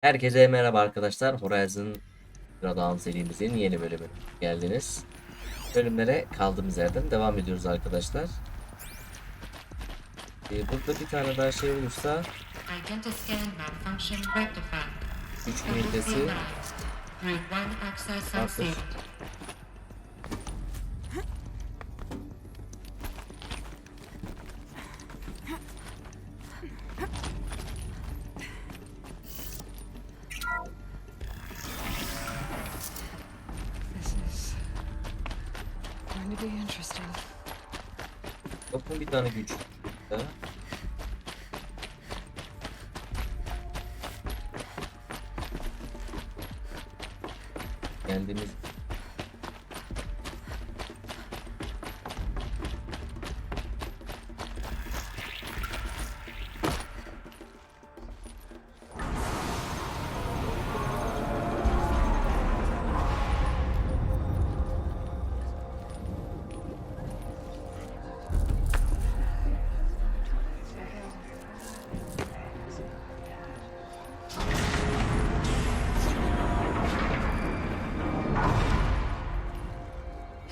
Herkese merhaba arkadaşlar. Horizon Zero Dawn serimizin yeni bölümü geldiniz. Bölümlere kaldığımız yerden devam ediyoruz arkadaşlar. Burada bir tane daha şey olursa güç ünitesi hazır. Going to be interesting. Yok mu bir tane güç? Ha? Kendimiz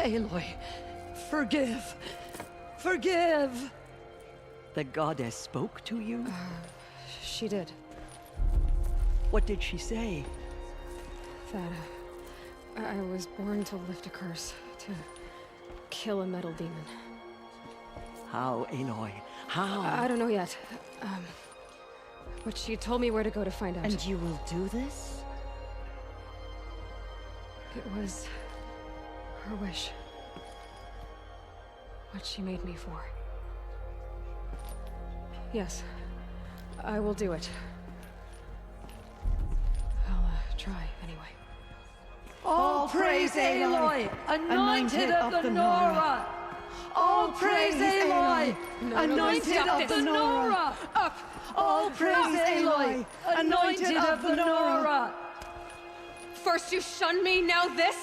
Aloy, forgive! Forgive! The goddess spoke to you? She did. What did she say? That I was born to lift a curse, to kill a metal demon. How, Aloy? How? I don't know yet. But she told me where to go to find out. And you will do this? It was her wish. What she made me for. Yes, I will do it. I'll try anyway. All praise Aloy, anointed of the Nora! All praise Aloy, anointed of the Nora! Up! All praise Aloy, anointed of the Nora! First you shun me, now this?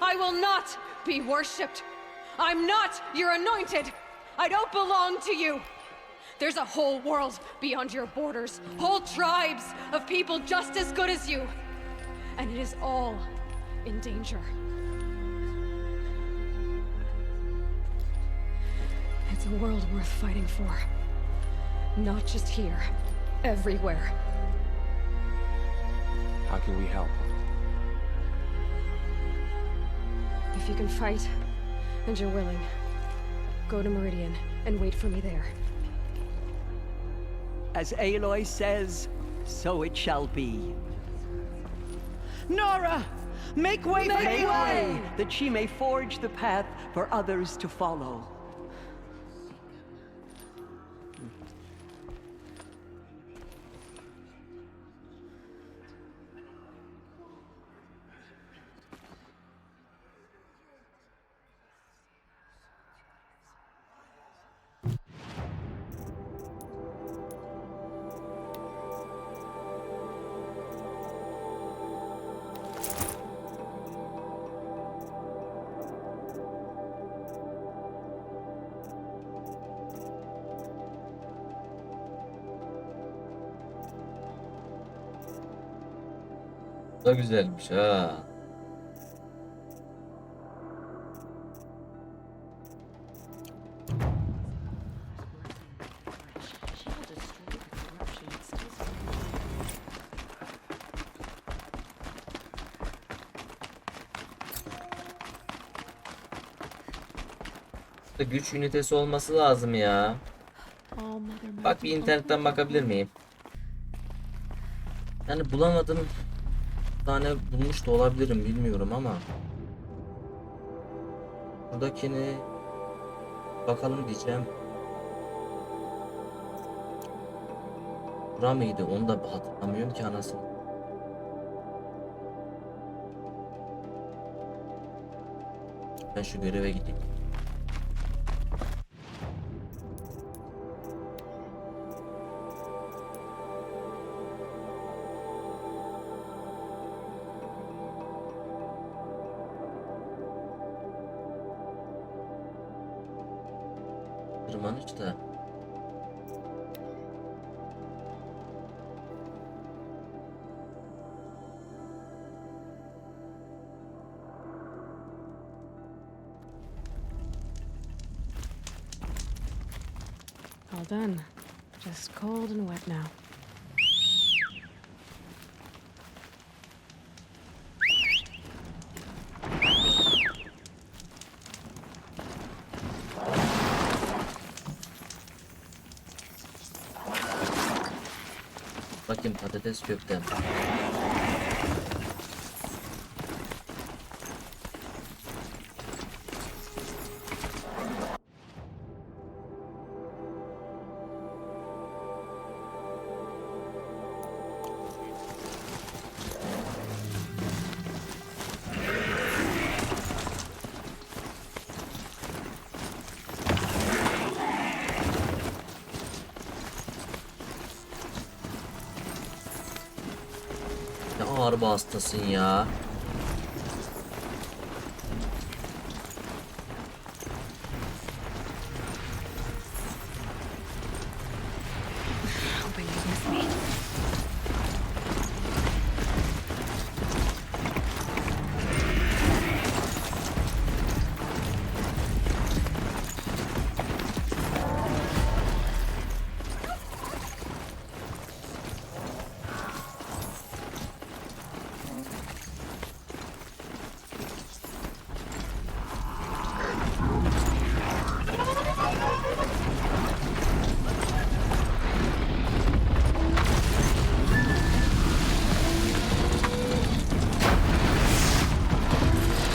I will not be worshipped. I'm not your anointed. I don't belong to you. There's a whole world beyond your borders, whole tribes of people just as good as you. And it is all in danger. It's a world worth fighting for. Not just here, everywhere. How can we help? If you can fight, and you're willing, go to Meridian and wait for me there. As Aloy says, so it shall be. Nora! Make way for Aloy! That she may forge the path for others to follow. da güzelmiş ha. Güç ünitesi olması lazım ya. Bak bir internetten bakabilir miyim? Yani bulamadım. Bir tane bulmuş da olabilirim bilmiyorum ama. Buradakini bakalım diyeceğim. Bura mıydı? Onu da hatırlamıyorum ki anasını. Ben şu göreve gideyim. Tırmanış da. All done. Just cold and wet now. Bakayım patates köftem. Ne ağır bir hastasın ya. Hoping you miss me.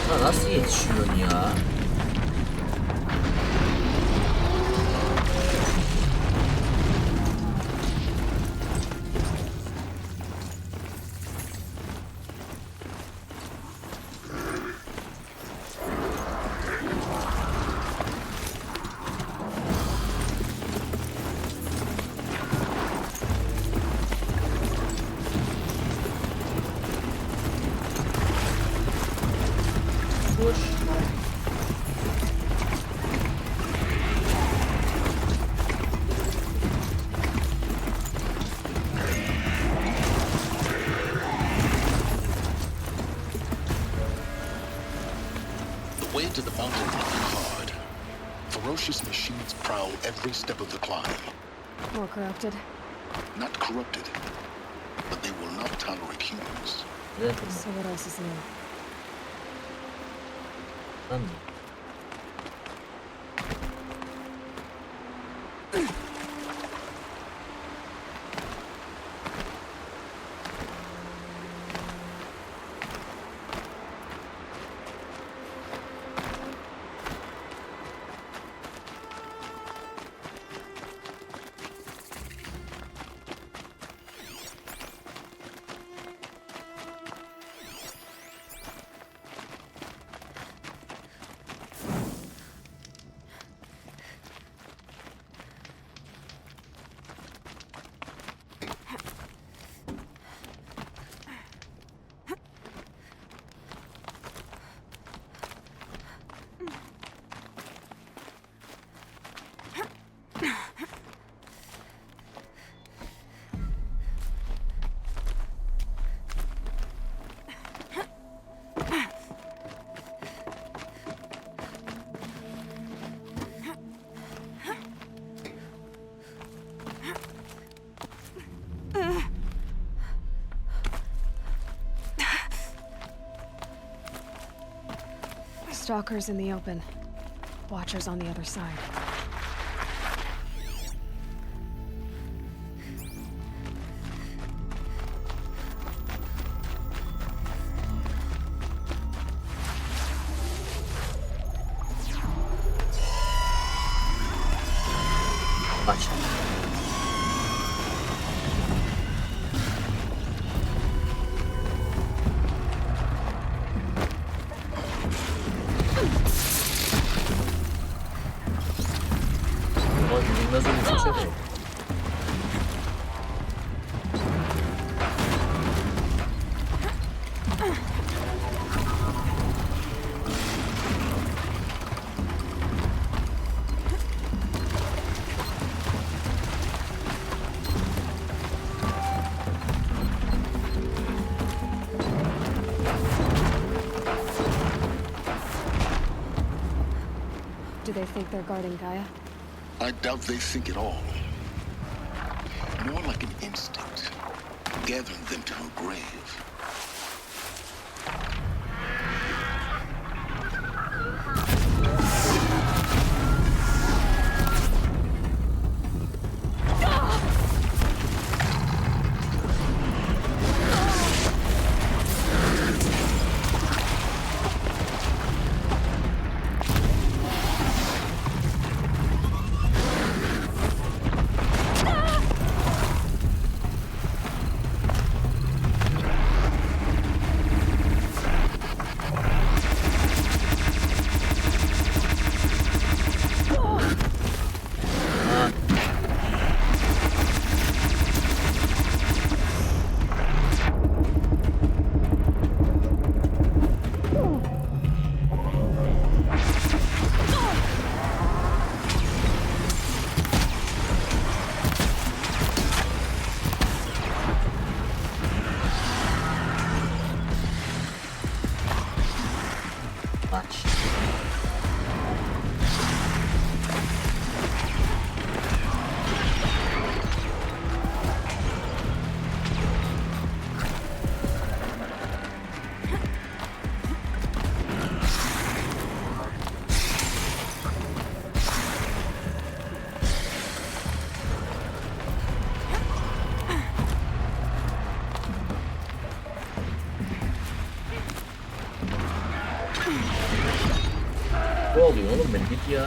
Buna nasıl yetişiyorsun ya? Dur. The way to the mountain will be hard. Ferocious machines prowl every step of the climb. More corrupted. Not corrupted, but they will not tolerate humans. Evet. So what else is new? Lan. Stalkers in the open. Watchers on the other side. Aç. Ama bilmez olacak şey yok. Do they think they're guarding Gaia? I doubt they think at all. gathering them to her grave. Ne oluyor oğlum, ben git ya.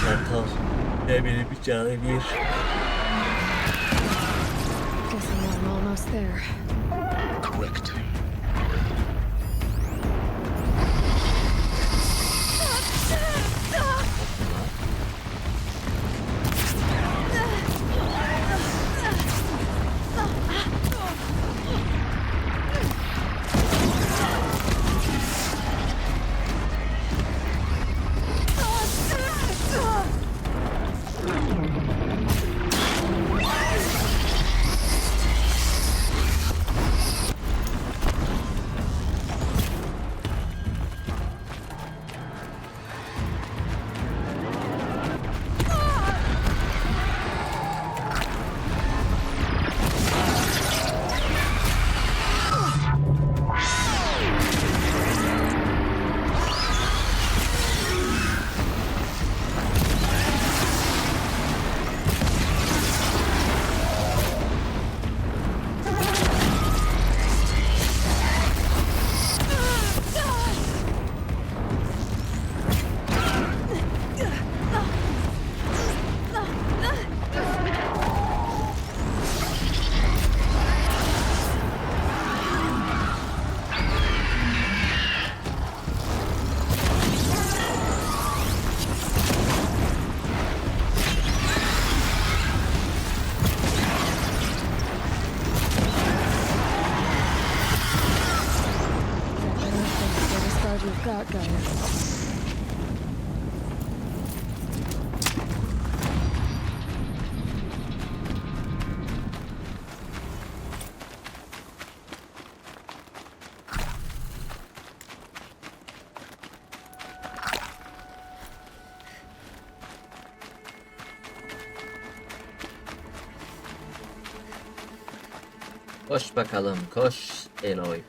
Kartal. Ne benim bir canı bir. Guessing I'm almost there. Correct. We've got guys. Koş bakalım, koş Eloy.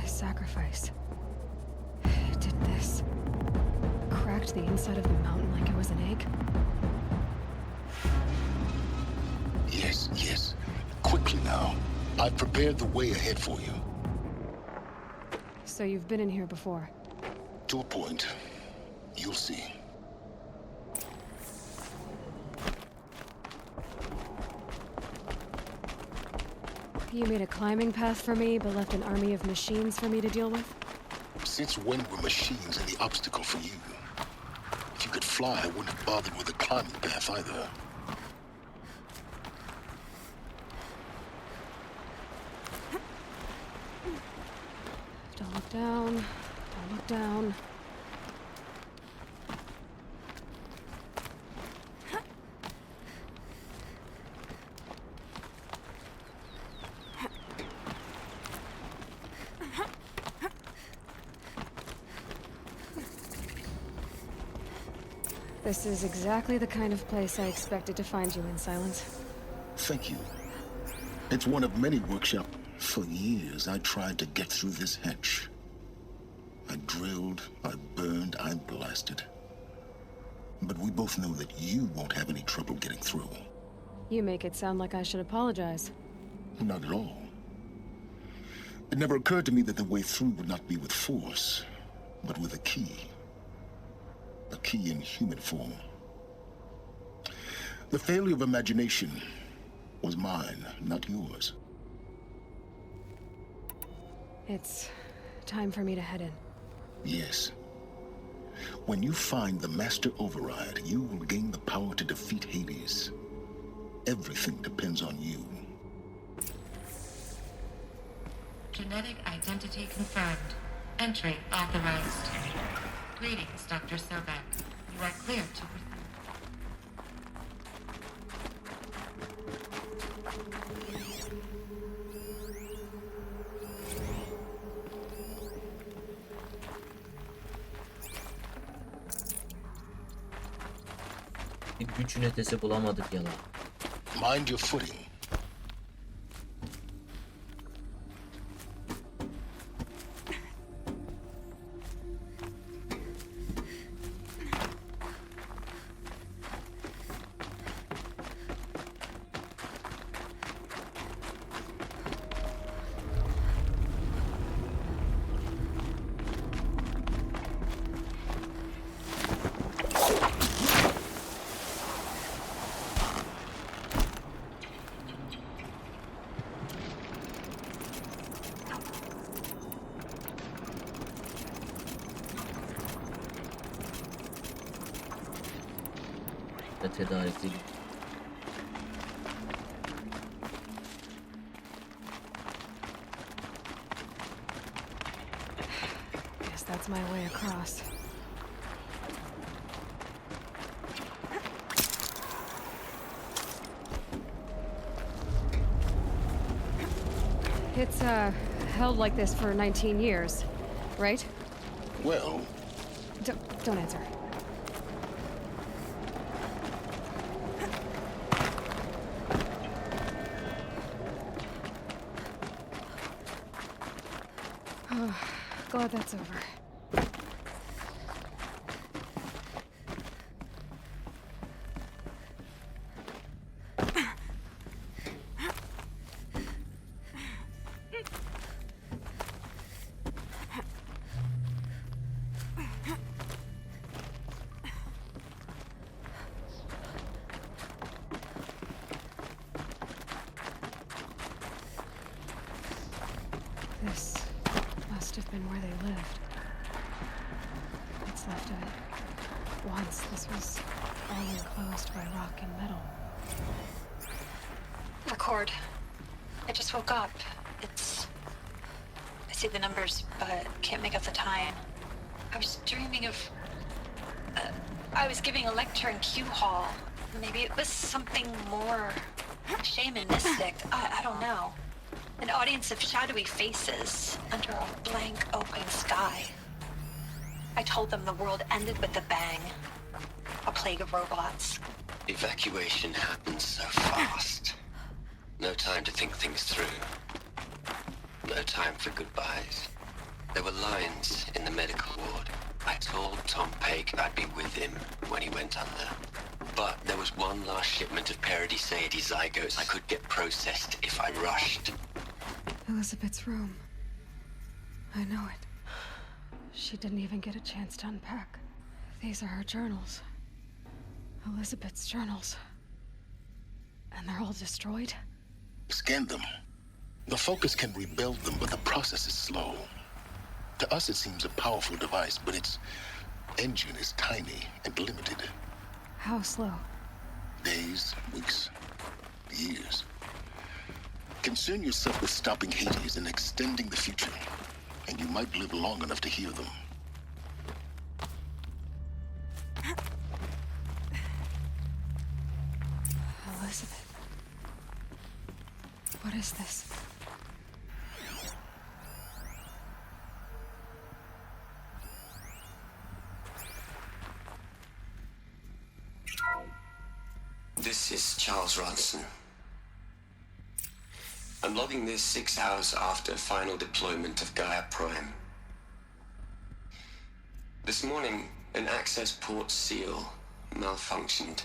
Sacrifice. It did this. Cracked the inside of the mountain like it was an egg. Yes, yes. Quickly now. I've prepared the way ahead for you. So you've been in here before? To a point. You'll see. You made a climbing path for me, but left an army of machines for me to deal with? Since when were machines any obstacle for you? If you could fly, I wouldn't have bothered with a climbing path either. Don't look down. Don't look down. This is exactly the kind of place I expected to find you in, Silence. Thank you. It's one of many workshops. For years, I tried to get through this hatch. I drilled, I burned, I blasted. But we both know that you won't have any trouble getting through. You make it sound like I should apologize. Not at all. It never occurred to me that the way through would not be with force, but with a key. A key in human form. The failure of imagination was mine, not yours. It's time for me to head in. Yes. When you find the Master Override, you will gain the power to defeat Hades. Everything depends on you. Genetic identity confirmed. Entry authorized. Greetings, Dr. Sobek. You are clear to proceed. Bir güç ünitesi bulamadık yalan. Mind your footing. Ve tedarikli. Guess that's my way across. It's, held like this for 19 years, right? Well, Don't answer. Glad that's over. This must have been where they lived. It's left a... Once this was all enclosed by rock and metal. Record. I just woke up. I see the numbers, but can't make out the time. I was dreaming of... I was giving a lecture in Q Hall. Maybe it was something more shamanistic. I don't know. An audience of shadowy faces under a blank open sky. I told them the world ended with a bang. A plague of robots. Evacuation happens so fast. No time to think things through. No time for goodbyes. There were lines in the medical ward. I told Tom Pake I'd be with him when he went under. But there was one last shipment of Paradiseidae zygotes I could get processed if I rushed. Elizabeth's room. I know it. She didn't even get a chance to unpack. These are her journals. Elizabeth's journals. And they're all destroyed? scan them. The focus can rebuild them, but the process is slow. To us, it seems a powerful device, but its engine is tiny and limited. How slow? Days, weeks, years. Concern yourself with stopping Hades and extending the future, and you might live long enough to hear them. Elizabeth. What is this? This is Charles Ronson. I'm logging this 6 hours after final deployment of Gaia Prime. This morning, an access port seal malfunctioned.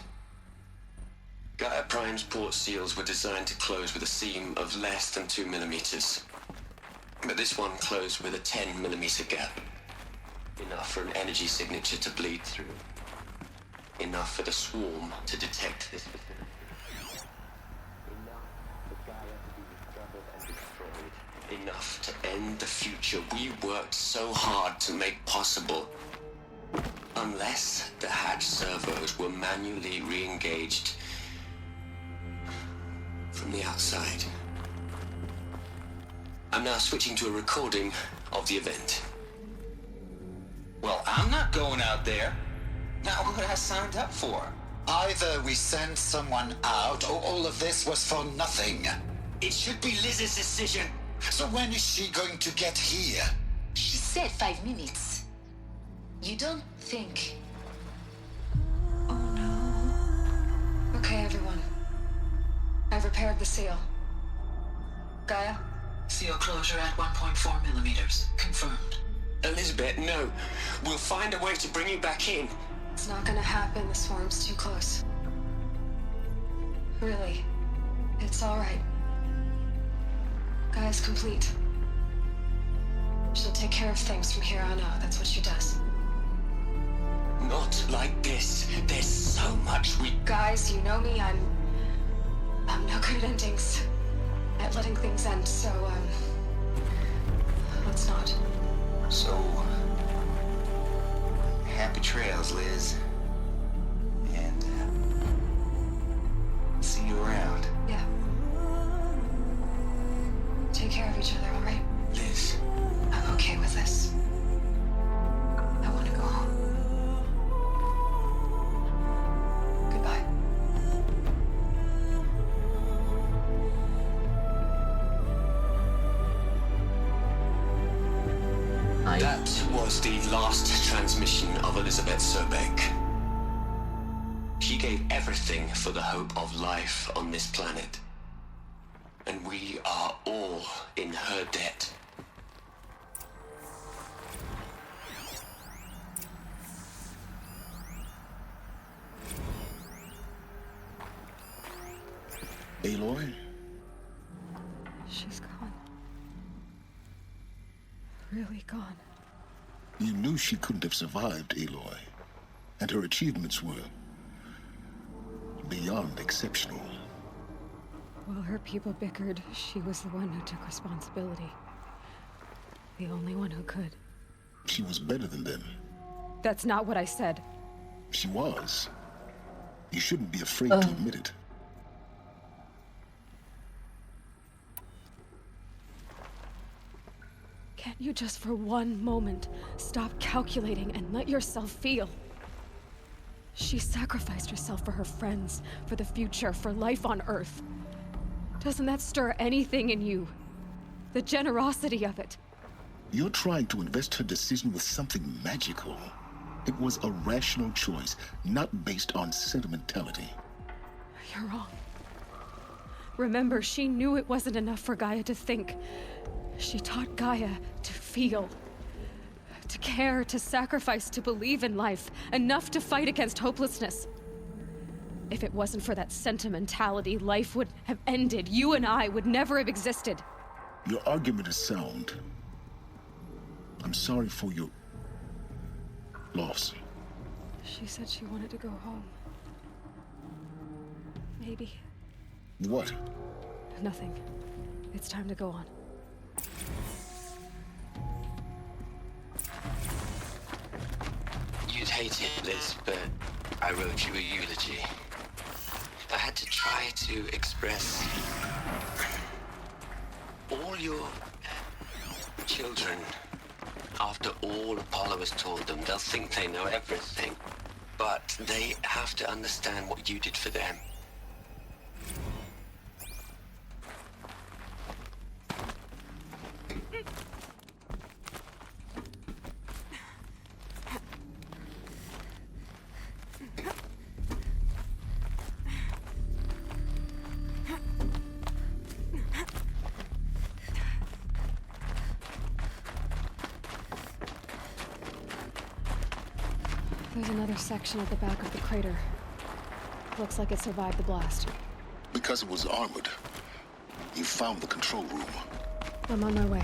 Gaia Prime's port seals were designed to close with a seam of less than 2 millimeters. But this one closed with a 10 millimeter gap. Enough for an energy signature to bleed through. Enough for the swarm to detect this facility. Enough for Gaia to be discovered and destroyed. Enough to end the future we worked so hard to make possible. Unless the hatch servos were manually re-engaged from the outside. I'm now switching to a recording of the event. Well, I'm not going out there. Not what I signed up for. Either we send someone out, or all of this was for nothing. It should be Liz's decision. So when is she going to get here? She said 5 minutes. You don't think... Oh no. Okay, everyone. I've repaired the seal. Gaia? Seal closure at 1.4 millimeters. Confirmed. Elizabeth, no. We'll find a way to bring you back in. It's not gonna happen. The swarm's too close. Really. It's alright. Gaia's complete. She'll take care of things from here on out. That's what she does. Not like this. There's so much we... Guys, you know me. I'm no good at endings. At letting things end, so, let's not. So, happy trails, Liz. And, see you around. Yeah. Take care of each other, all right? Liz. I'm okay with this. I want to go home. Goodbye. That was the last transmission of Elizabeth Sobeck. She gave everything for the hope of life on this planet. And we are all in her debt. Aloy? She's gone. Really gone. You knew she couldn't have survived, Aloy. And her achievements were beyond exceptional. While her people bickered, she was the one who took responsibility. The only one who could. She was better than them. That's not what I said. She was. You shouldn't be afraid to admit it. Can't you just for one moment stop calculating and let yourself feel? She sacrificed herself for her friends, for the future, for life on Earth. Doesn't that stir anything in you? The generosity of it. You're trying to invest her decision with something magical. It was a rational choice, not based on sentimentality. You're wrong. Remember, she knew it wasn't enough for Gaia to think. She taught Gaia to feel, to care, to sacrifice, to believe in life, enough to fight against hopelessness. If it wasn't for that sentimentality, life would have ended. You and I would never have existed. Your argument is sound. I'm sorry for your loss. She said she wanted to go home. Maybe. What? Nothing. It's time to go on. You'd hate it, Liz, but I wrote you a eulogy. I had to try to express all your children. After all Apollo has told them, they'll think they know everything. But they have to understand what you did for them. There's another section at the back of the crater. Looks like it survived the blast. Because it was armored, you found the control room. I'm on my way.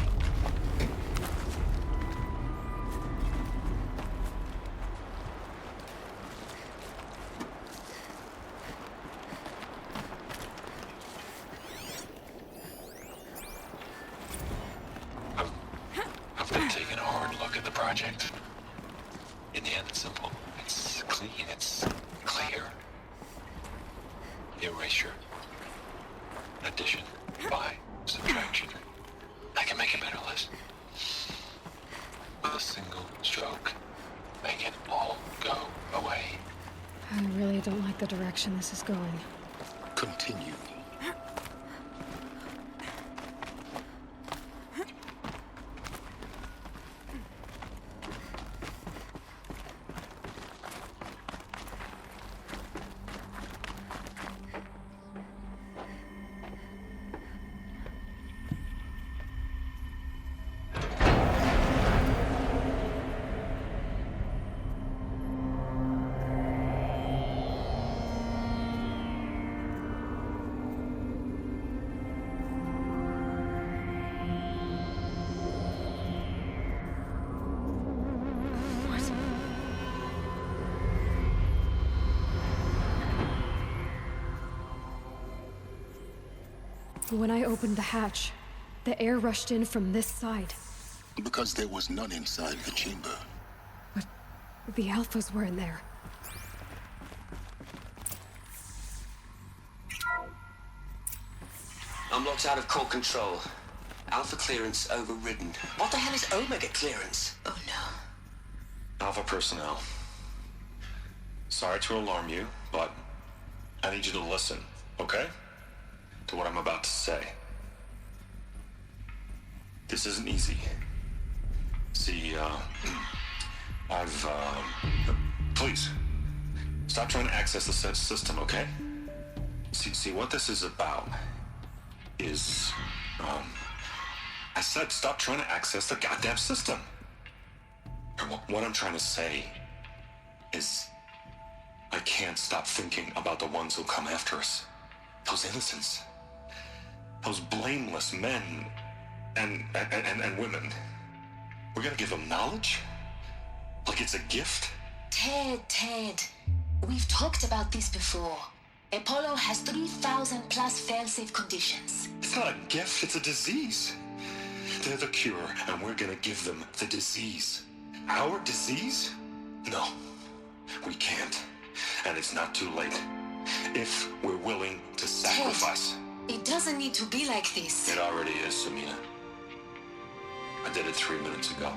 I've been taking a hard look at the project. In the end, it's simple. It's clean. It's clear. Erasure. Addition. By. Subtraction. I can make a better list. With a single stroke. Make it all go away. I really don't like the direction this is going. Continue. When I opened the hatch, the air rushed in from this side. Because there was none inside the chamber. But the alphas were in there. I'm locked out of core control. Alpha clearance overridden. What the hell is Omega clearance? Oh no. Alpha personnel. Sorry to alarm you, but I need you to listen, okay? To what I'm about to say. This isn't easy. See, please, stop trying to access the system, okay? See, what this is about is, I said stop trying to access the goddamn system. And what I'm trying to say is, I can't stop thinking about the ones who'll come after us. Those innocents. Those blameless men and women. We're gonna give them knowledge? Like it's a gift? Ted. We've talked about this before. Apollo has 3,000 plus fail-safe conditions. It's not a gift, it's a disease. They're the cure, and we're gonna give them the disease. Our disease? No, we can't. And it's not too late. If we're willing to sacrifice. Ted, it doesn't need to be like this. It already is, Samina. I did it 3 minutes ago.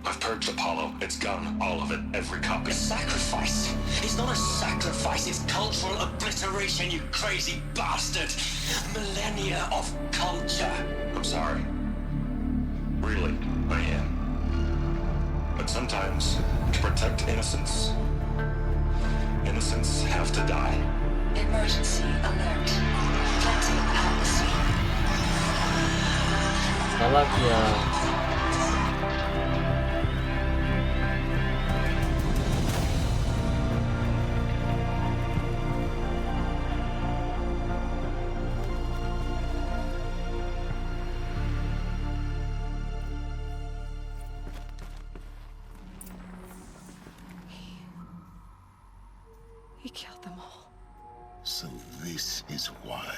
I've purged Apollo. It's gone. All of it. Every copy. A sacrifice? It's not a sacrifice. It's cultural obliteration, you crazy bastard. Millennia of culture. I'm sorry. Really, I am. But sometimes, to protect innocence, innocents have to die. Emergency alert. Planting policy. Salak ya. He killed them all. So this is why.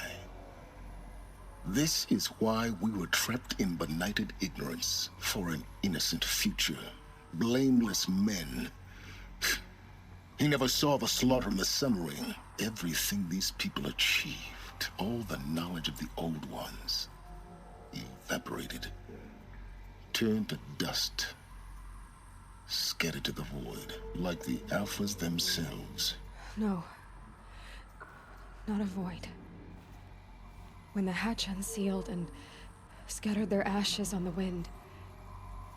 This is why we were trapped in benighted ignorance for an innocent future. Blameless men. He never saw the slaughter and the summering. Everything these people achieved, all the knowledge of the old ones, evaporated, turned to dust, scattered to the void, like the alphas themselves. No. Not a void. When the hatch unsealed and scattered their ashes on the wind,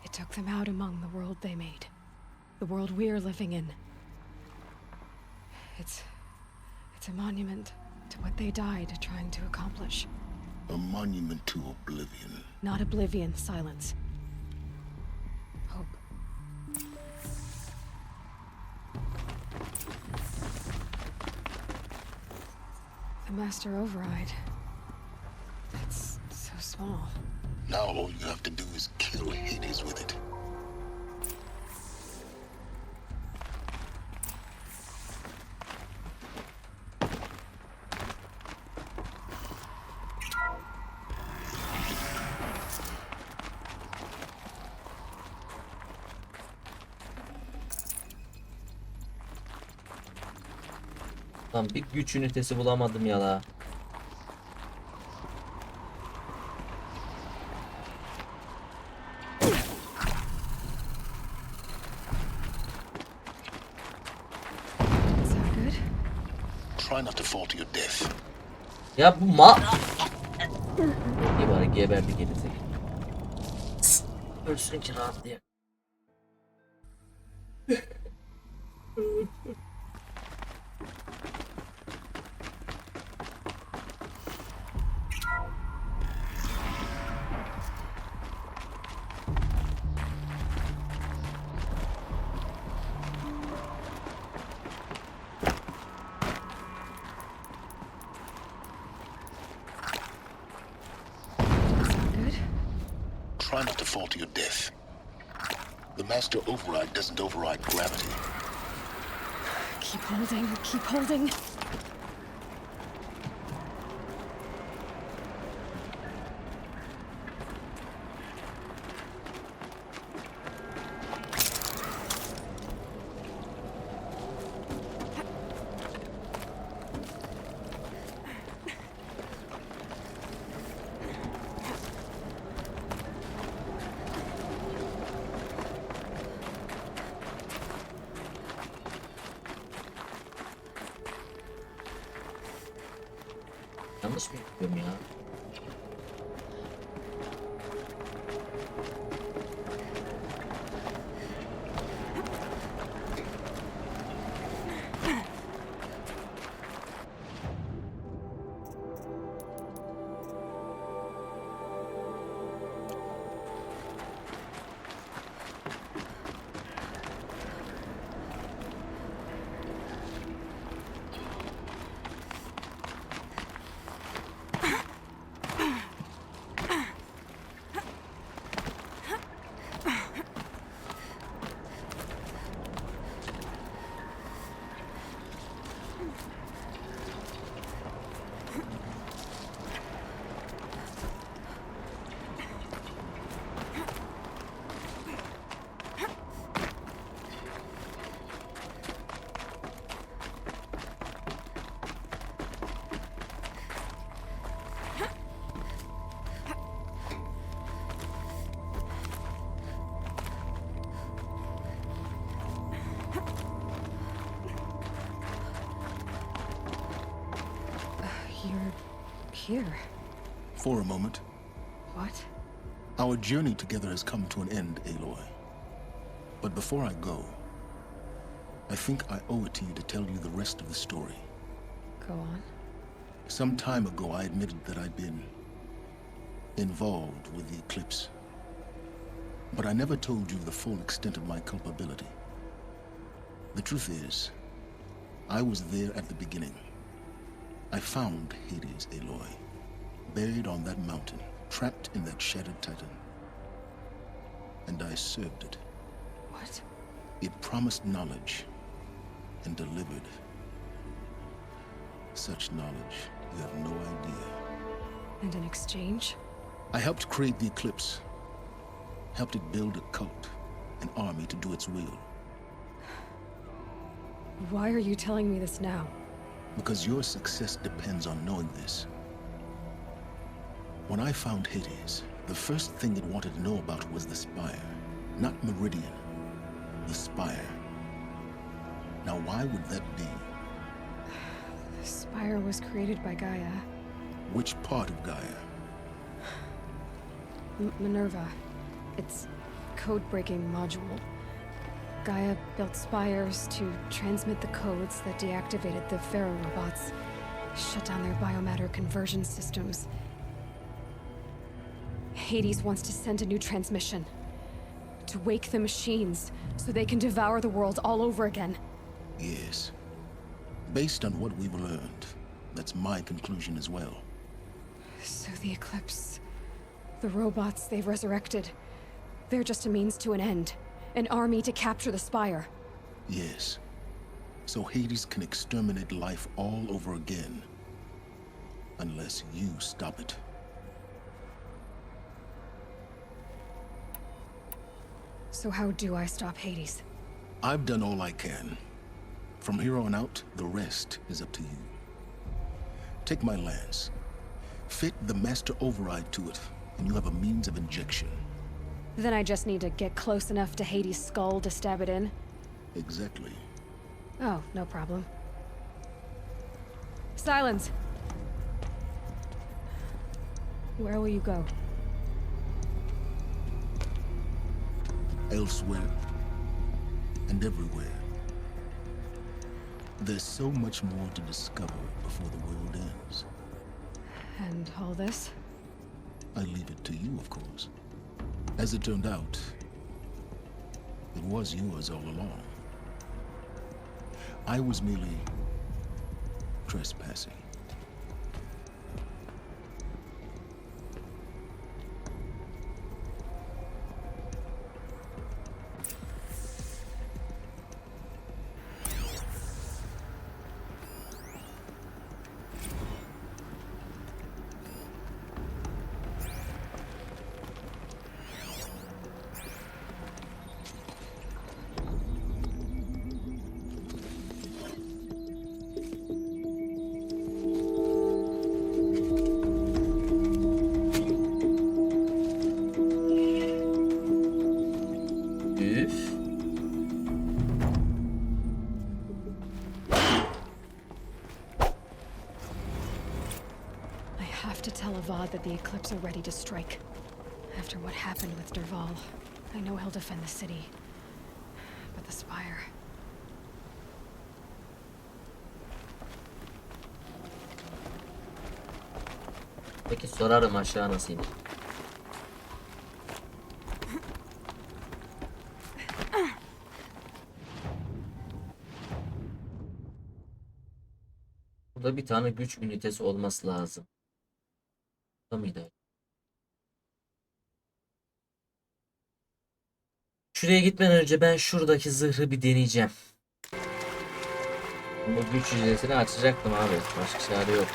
it took them out among the world they made. The world we're living in. It's a monument to what they died trying to accomplish. A monument to oblivion. Not oblivion, silence. Hope. The master override. That's so small. Now all you have to do is kill Hades with it. Lan bir güç ünitesi bulamadım ya la. Try not to fall to your death. Ya bu ma... İyi bari geber bir gerizek. Ölsün ki rahatlayayım. Try not to fall to your death. The master override doesn't override gravity. Keep holding, keep holding. Yanlış mı yapıyorum ya? You're here. For a moment. What? Our journey together has come to an end, Aloy. But before I go, I think I owe it to you to tell you the rest of the story. Go on. Some time ago, I admitted that I'd been involved with the eclipse. But I never told you the full extent of my culpability. The truth is, I was there at the beginning. I found Hades, Aloy, buried on that mountain, trapped in that shattered titan. And I served it. What? It promised knowledge and delivered such knowledge you have no idea. And in exchange? I helped create the Eclipse. Helped it build a cult, an army to do its will. Why are you telling me this now? Because your success depends on knowing this. When I found Hades, the first thing it wanted to know about was the Spire. Not Meridian. The Spire. Now why would that be? The Spire was created by Gaia. Which part of Gaia? Minerva. Its code-breaking module. Gaia built spires to transmit the codes that deactivated the Pharaoh robots, shut down their biomatter conversion systems. Hades wants to send a new transmission. To wake the machines, so they can devour the world all over again. Yes. Based on what we've learned, that's my conclusion as well. So the Eclipse, the robots they've resurrected, they're just a means to an end. An army to capture the Spire. Yes. So Hades can exterminate life all over again. Unless you stop it. So how do I stop Hades? I've done all I can. From here on out, the rest is up to you. Take my lance. Fit the master override to it, and you have a means of injection. Then I just need to get close enough to Hades' skull to stab it in? Exactly. Oh, no problem. Silence! Where will you go? Elsewhere. And everywhere. There's so much more to discover before the world ends. And all this? I leave it to you, of course. As it turned out, it was yours all along. I was merely trespassing. That the Eclipse are ready to strike. After what happened with Derval, I know he'll defend the city. But the Spire... Peki sorarım aşağı nasıl iner? Burada bir tane güç ünitesi olması lazım. Mıydı? Şuraya gitmeden önce ben şuradaki zırhı bir deneyeceğim. Bu güç ünitesini açacaktım abi. Başka çare yok.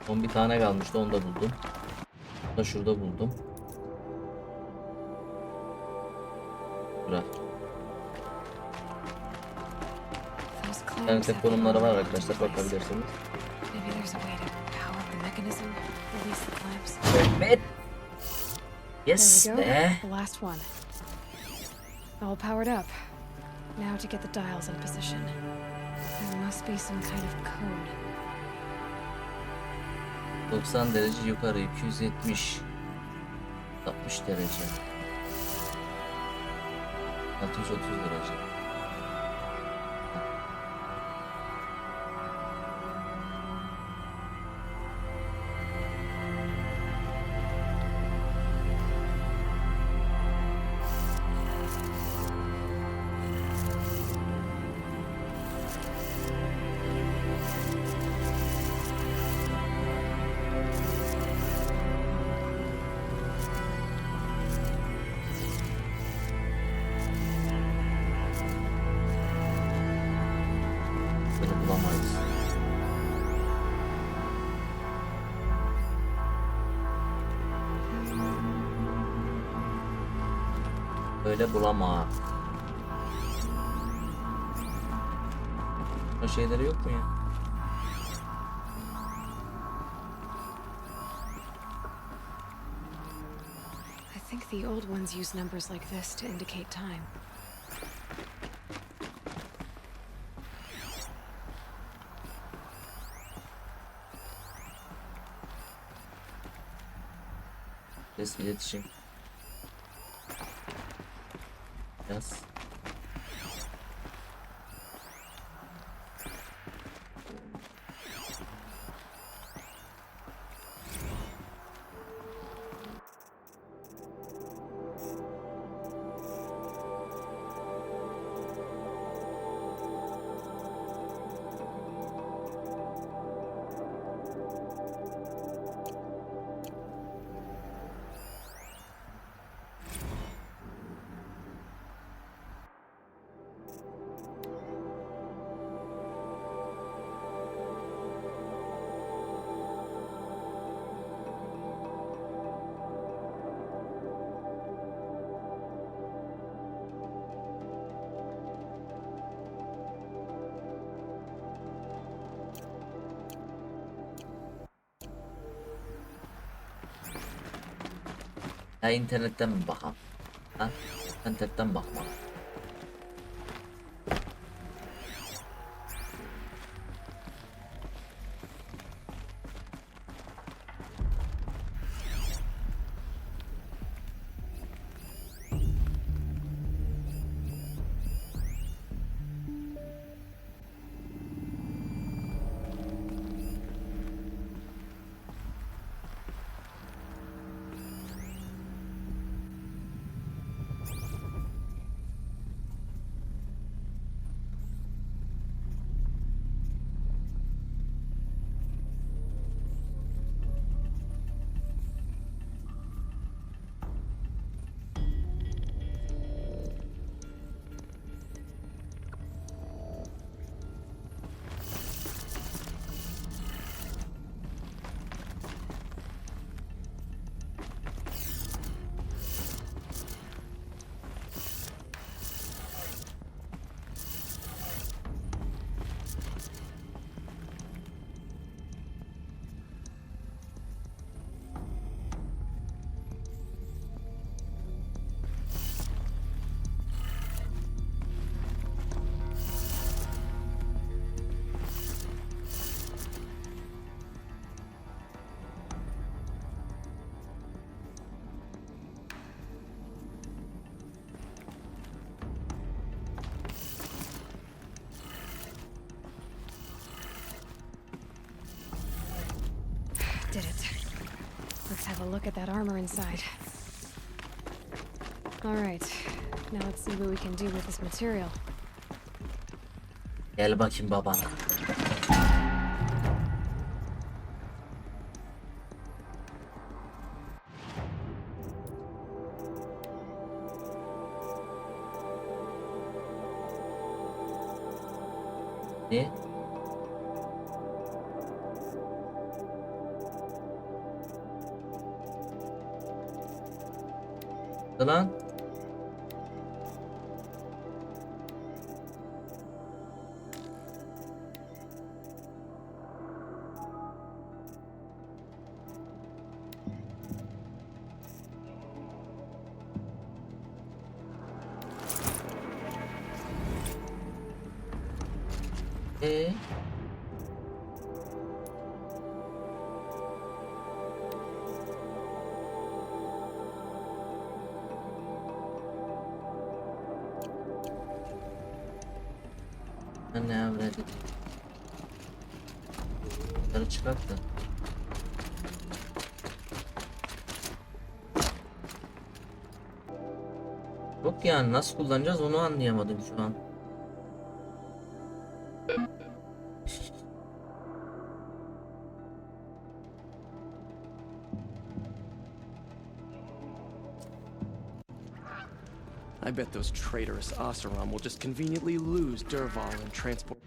Son bir tane kalmıştı, onu da buldum. Onu da şurada buldum. Bırak. İnternette konumları var arkadaşlar, bakabilirsiniz. Evet. Yes be. The last one. All powered up. Now to get the dials in position. There must be some kind of code. 90 derece yukarı, 270. 60 derece. 630 derece. Bulamayız. öyle bulama. O şeyleri yok mu ya? I think the old ones use numbers like this to indicate time. Ses iletişim. Yaz. Ya internetten mi bakalım? Ha? İnternetten bakma. Did it. Let's have a look at that armor inside. All right. Now let's see what we can do with this material. Gel bakayım baba. Ne? Lan. Ee? Ne avradı? Yukarı çıkart da. Yok yani nasıl kullanacağız onu anlayamadım şu an. I bet those traitorous Oseram will just conveniently lose Derval and transport.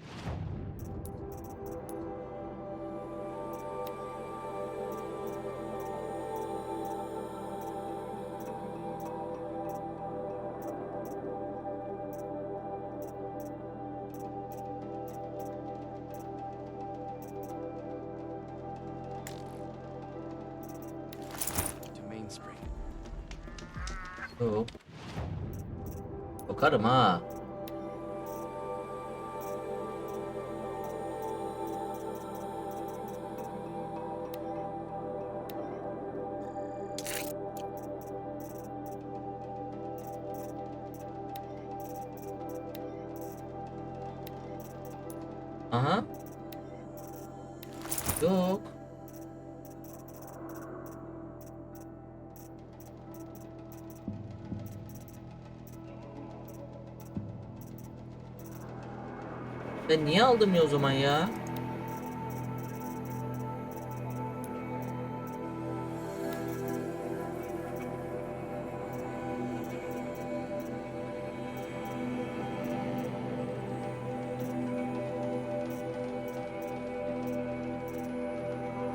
Yok. Sokarım ha. Aha. Yok. Ben niye aldım ya o zaman ya?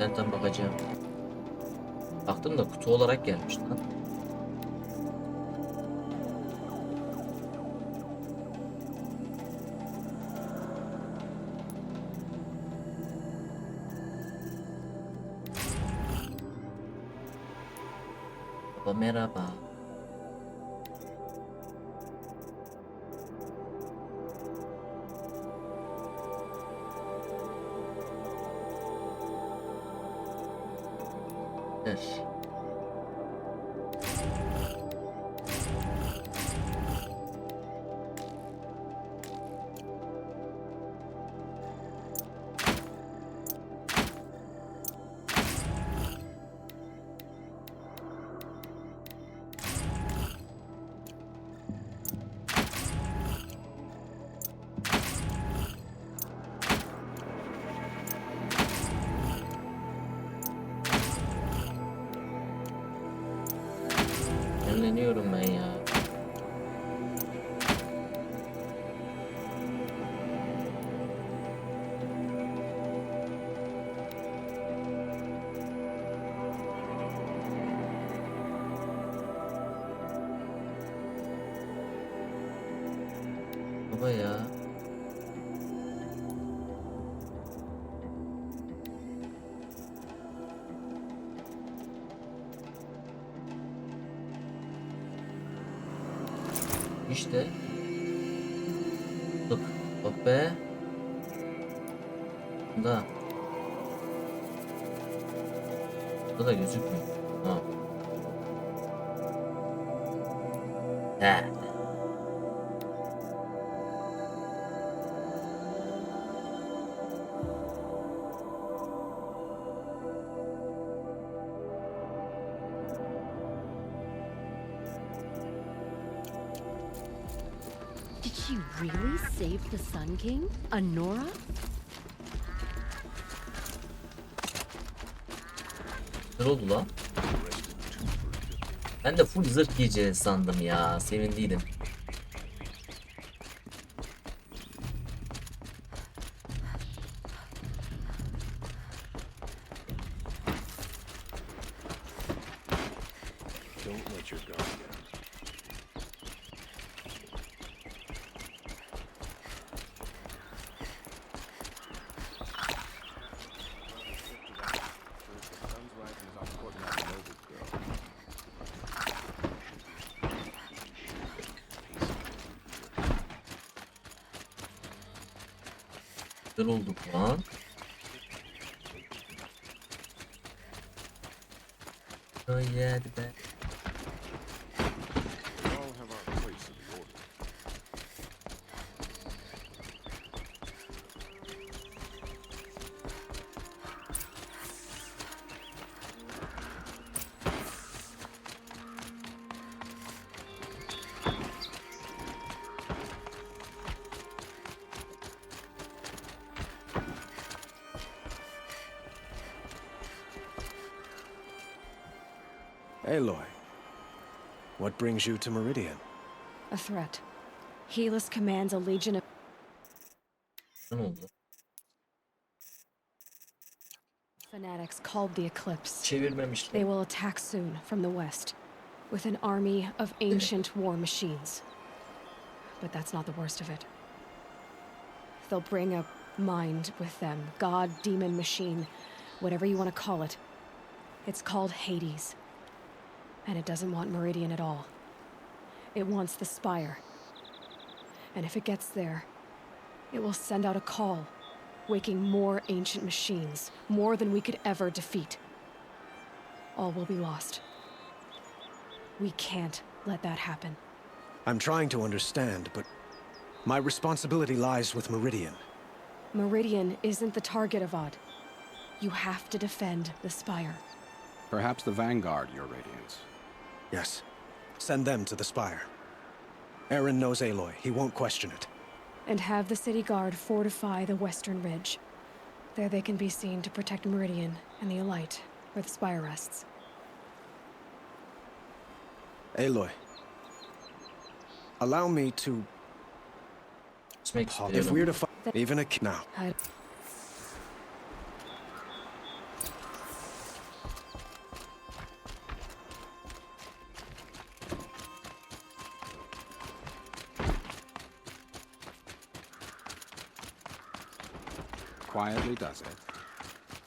Ben tam bakacağım. Baktım da kutu olarak gelmiş lan. Baba merhaba. Ver. Dinleniyorum ben ya. Baba ya. İşte. Bak, bak be. Da. Bu da gözükmüyor. Ha. He. Did she really save the Sun King, Anora? Ne oldu lan? Ben de full zırh giyeceğiz sandım ya. Sevindiydim. Don't let your guard down. Güzel olduk lan. Oh yeah, be. Aloy, what brings you to Meridian? A threat. Helis commands a legion of... Ne oldu? Fanatics called the Eclipse. Çevirmemişler. They will attack soon from the west with an army of ancient war machines. But that's not the worst of it. They'll bring a mind with them. God, demon, machine, whatever you want to call it. It's called Hades. And it doesn't want Meridian at all. It wants the spire. And if it gets there, it will send out a call, waking more ancient machines, more than we could ever defeat. All will be lost. We can't let that happen. I'm trying to understand, but my responsibility lies with Meridian. Meridian isn't the target, Avad. You have to defend the spire. Perhaps the Vanguard, Your Radiance. Yes. Send them to the spire. Aaron knows Aloy. He won't question it. And have the city guard fortify the western ridge. There they can be seen to protect Meridian and the Elite, where the spire rests. Aloy. Allow me to... If we're to fight, even a now. Quietly does it.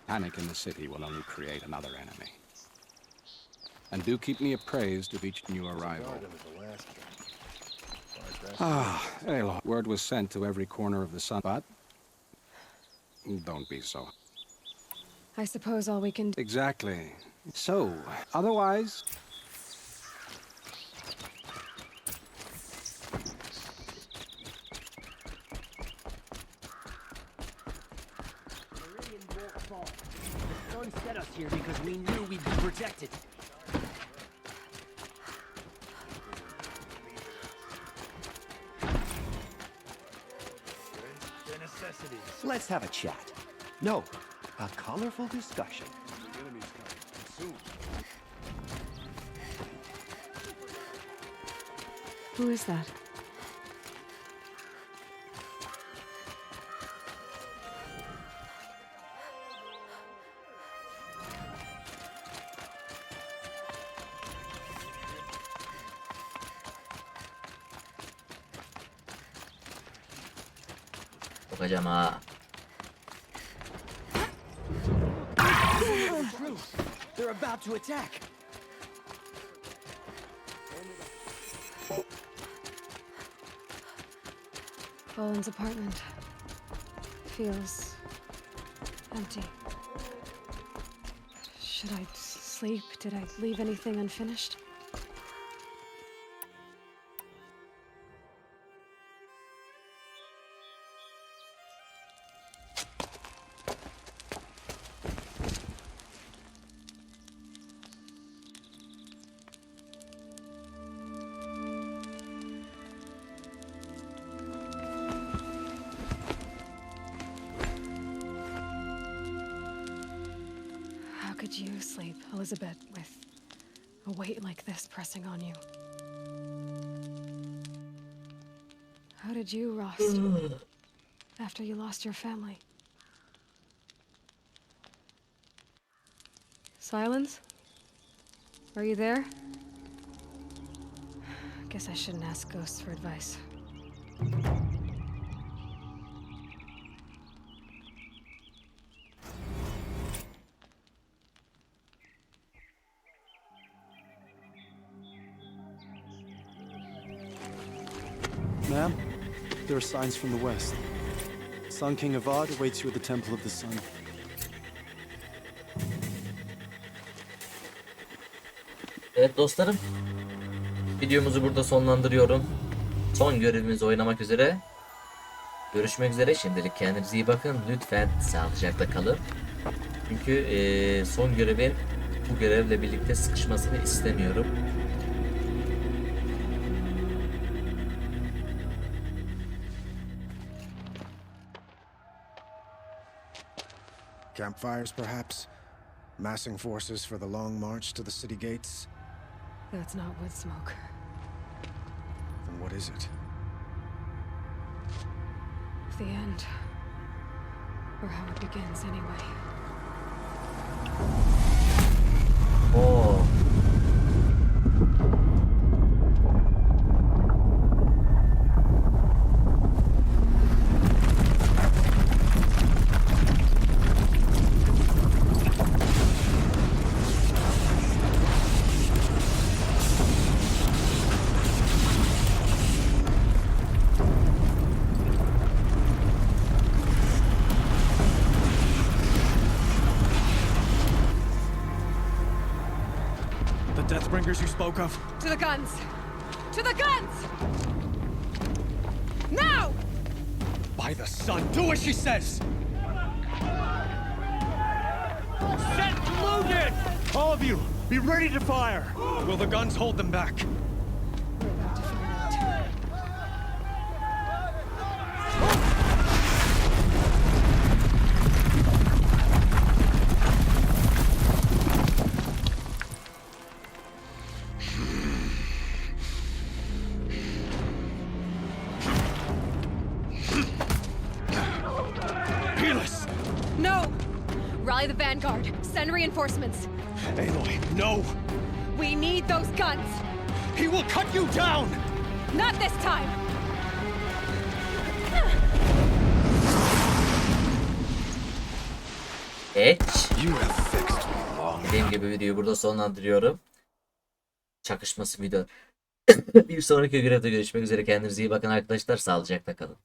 Panic in the city will only create another enemy. And do keep me appraised of each new arrival. Ah, Aloy. Word was sent to every corner of the sun, but... Don't be so... I suppose all we can do... Exactly. So, otherwise... The sun set us here because we knew we'd be protected. Let's have a chat. No, a colorful discussion. Who is that? Bakacağım ha. They're about to attack. Boland's apartment feels empty. Should I sleep? Did I leave anything unfinished? How could you sleep, Elizabeth, with a weight like this pressing on you? How did you rest after you lost your family? Silence? Are you there? Guess I shouldn't ask ghosts for advice. Ma'am, there are signs from the west. Sun King Avad awaits you at the Temple of the Sun. Evet dostlarım. Videomuzu burada sonlandırıyorum. Son görevimizi oynamak üzere. Görüşmek üzere. Şimdilik kendinize iyi bakın. Lütfen sağlıcakla kalın. Çünkü son görevin bu görevle birlikte sıkışmasını istemiyorum. Campfires, perhaps? Massing forces for the long march to the city gates? That's not wood smoke. Then what is it? The end. Or how it begins, anyway. Oo. fighters you spoke of? To the guns! To the guns! Now! By the sun, do as she says! Set loaded! All of you, be ready to fire! Will the guns hold them back? No! Rally the vanguard. Send reinforcements. Aloy, no! We need those guns! He will cut you down! Not this time! Dediğim gibi videoyu burada sonlandırıyorum. Çakışması video. Bir sonraki görevde görüşmek üzere. Kendinize iyi bakın arkadaşlar. Sağlıcakla kalın.